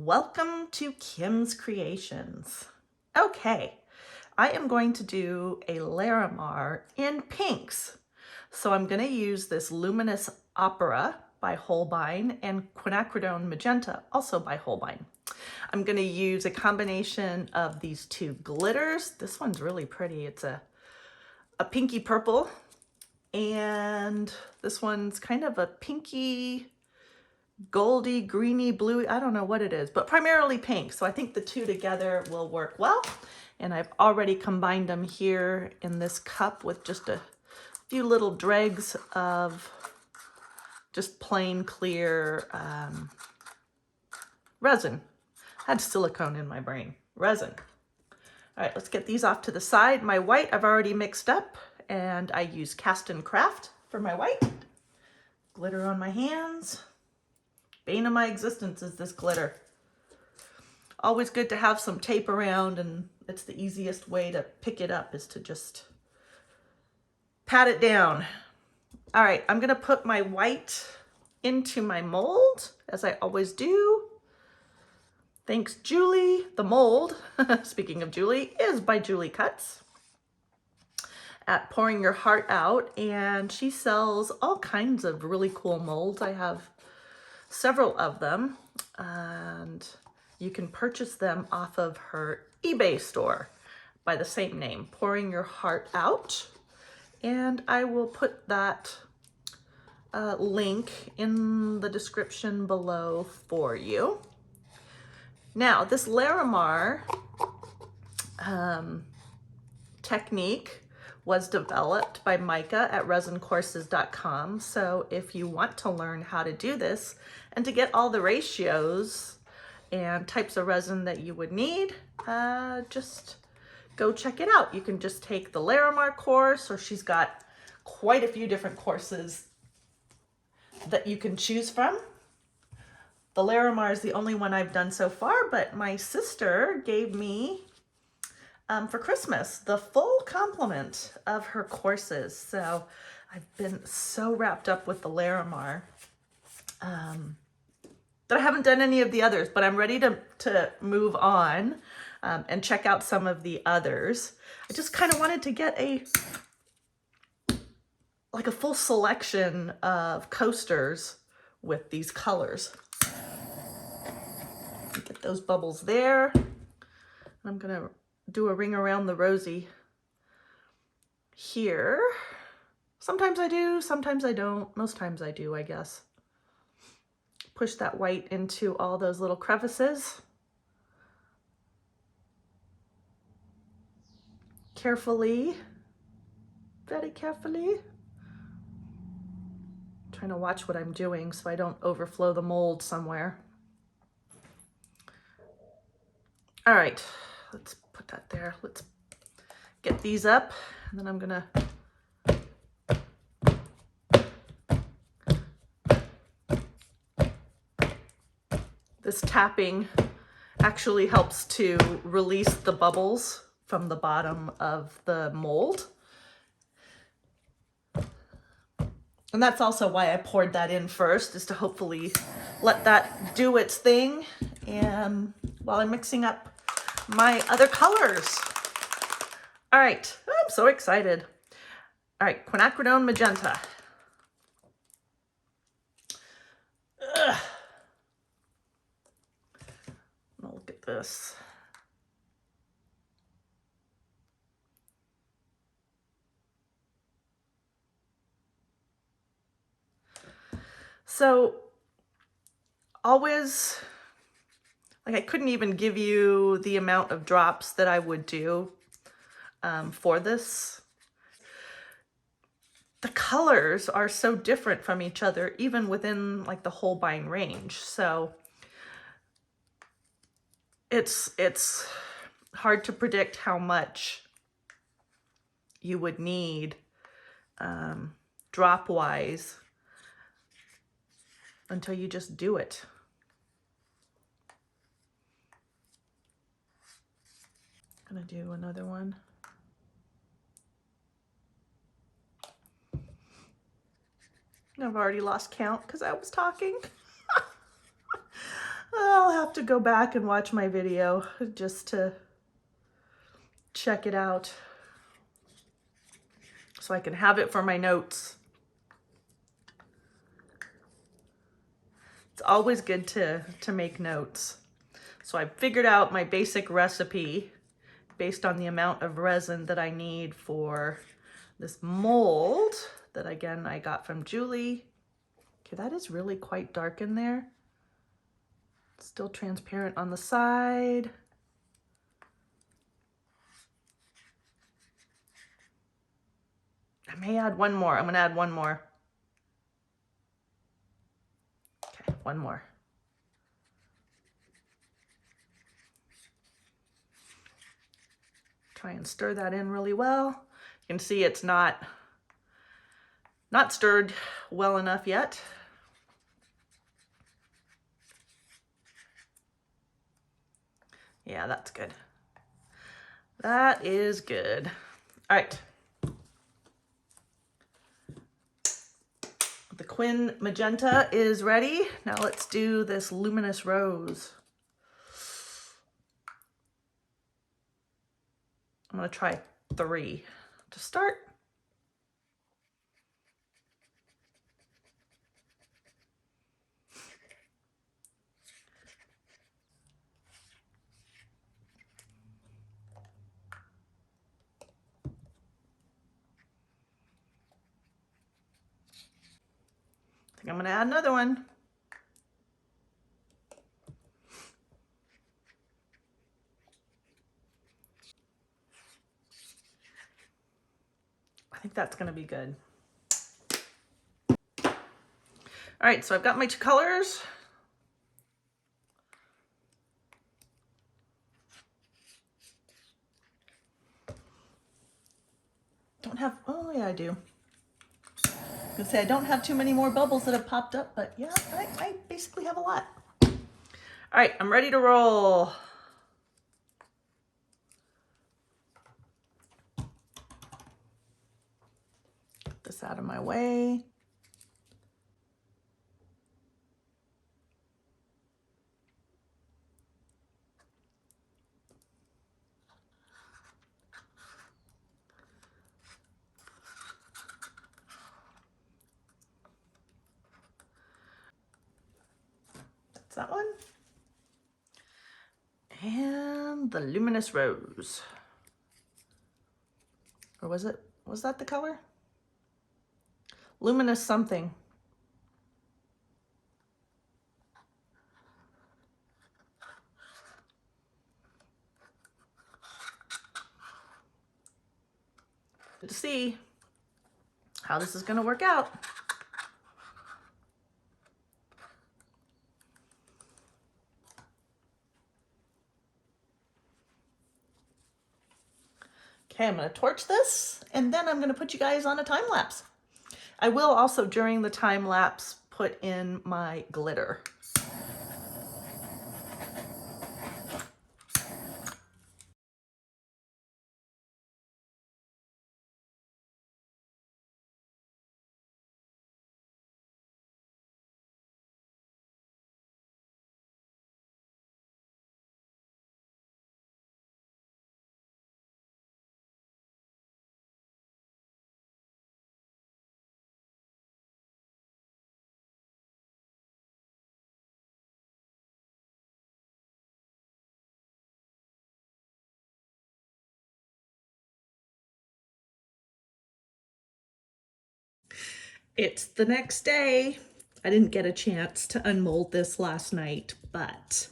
Welcome to Kim's Creations. Okay, I am going to do a Larimar in pinks. So I'm going to use this Luminous Opera by Holbein and Quinacridone Magenta, also by Holbein. I'm going to use a combination of these two glitters. This one's really pretty. It's a pinky purple, and this one's kind of a pinky goldy, greeny, blue, I don't know what it is, but primarily pink. So I think the two together will work well. And I've already combined them here in this cup with just a few little dregs of just plain clear resin. I had silicone in my brain. Resin. All right, let's get these off to the side. My white I've already mixed up, and I use Castin Craft for my white. Glitter on my hands. Bane of my existence is this glitter. Always good to have some tape around, and it's the easiest way to pick it up is to just pat it down. All right, I'm gonna put my white into my mold, as I always do. Thanks, Julie. The mold, speaking of Julie, is by Julie Cuts at Pouring Your Heart Out, and she sells all kinds of really cool molds. I have several of them, and you can purchase them off of her eBay store by the same name, Pouring Your Heart Out. And I will put that link in the description below for you. Now, this Larimar technique was developed by Micah at resincourses.com. So if you want to learn how to do this and to get all the ratios and types of resin that you would need, just go check it out. You can just take the Larimar course, or she's got quite a few different courses that you can choose from. The Larimar is the only one I've done so far, but my sister gave me for Christmas the full complement of her courses. So I've been so wrapped up with the Larimar that I haven't done any of the others, but I'm ready to move on and check out some of the others. I just kind of wanted to get a full selection of coasters with these colors. Get those bubbles there. I'm gonna do a ring around the rosy here. Sometimes I do, sometimes I don't. Most times I do, I guess. Push that white into all those little crevices. Carefully, very carefully. I'm trying to watch what I'm doing so I don't overflow the mold somewhere. All right, let's put that there. Let's get these up, and then I'm gonna this tapping actually helps to release the bubbles from the bottom of the mold. And that's also why I poured that in first, is to hopefully let that do its thing, and while I'm mixing up my other colors. All right, I'm so excited. All right, Quinacridone Magenta. Ugh. Now look at this. So always, I couldn't even give you the amount of drops that I would do for this. The colors are so different from each other, even within the Holbein range. So it's hard to predict how much you would need drop-wise until you just do it. I'm gonna do another one. I've already lost count because I was talking. I'll have to go back and watch my video just to check it out so I can have it for my notes. It's always good to make notes. So I figured out my basic recipe based on the amount of resin that I need for this mold that, again, I got from Julie. Okay, that is really quite dark in there. Still transparent on the side. I may add one more. I'm gonna add one more. Okay, one more. Try and stir that in really well. You can see it's not stirred well enough yet. Yeah, that's good. That is good. All right. The Quin Magenta is ready. Now let's do this Luminous Rose. I'm gonna try 3 to start. I think I'm gonna add another one. I think that's gonna be good. All right, so I've got my 2 colors. Don't have, oh yeah, I do. I was gonna say I don't have too many more bubbles that have popped up, but yeah, I basically have a lot. All right, I'm ready to roll. Get this out of my way. That's that one. And the Luminous Rose. Or was that the color? Luminous something. To see how this is going to work out. Okay, I'm going to torch this, and then I'm going to put you guys on a time lapse. I will also, during the time lapse, put in my glitter. It's the next day. I didn't get a chance to unmold this last night, but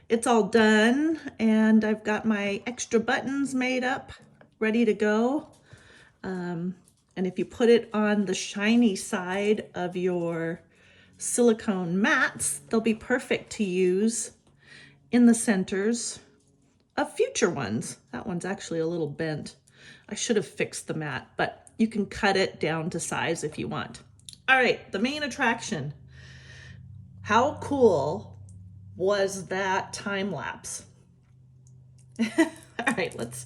it's all done, and I've got my extra buttons made up, ready to go. And if you put it on the shiny side of your silicone mats, they'll be perfect to use in the centers of future ones. That one's actually a little bent. I should have fixed the mat, but you can cut it down to size if you want. All right, the main attraction. How cool was that time lapse? All right, let's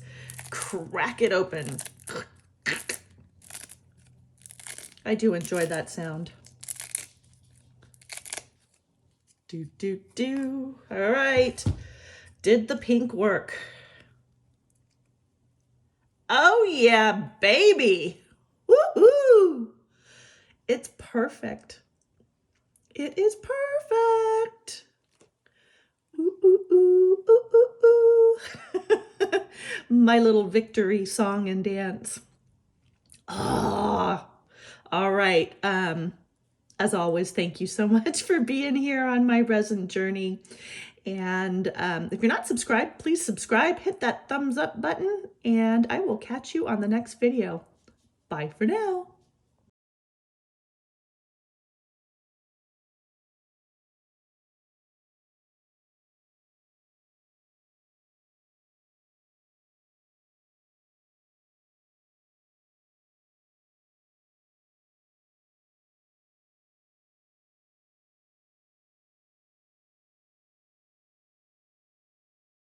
crack it open. I do enjoy that sound. All right. Did the pink work? Oh yeah, baby. Woohoo! It's perfect. It is perfect. Ooh, ooh, ooh, ooh, ooh, ooh. My little victory song and dance. Ah, all right. As always, thank you so much for being here on my resin journey. And if you're not subscribed, please subscribe, hit that thumbs up button, and I will catch you on the next video. Bye for now.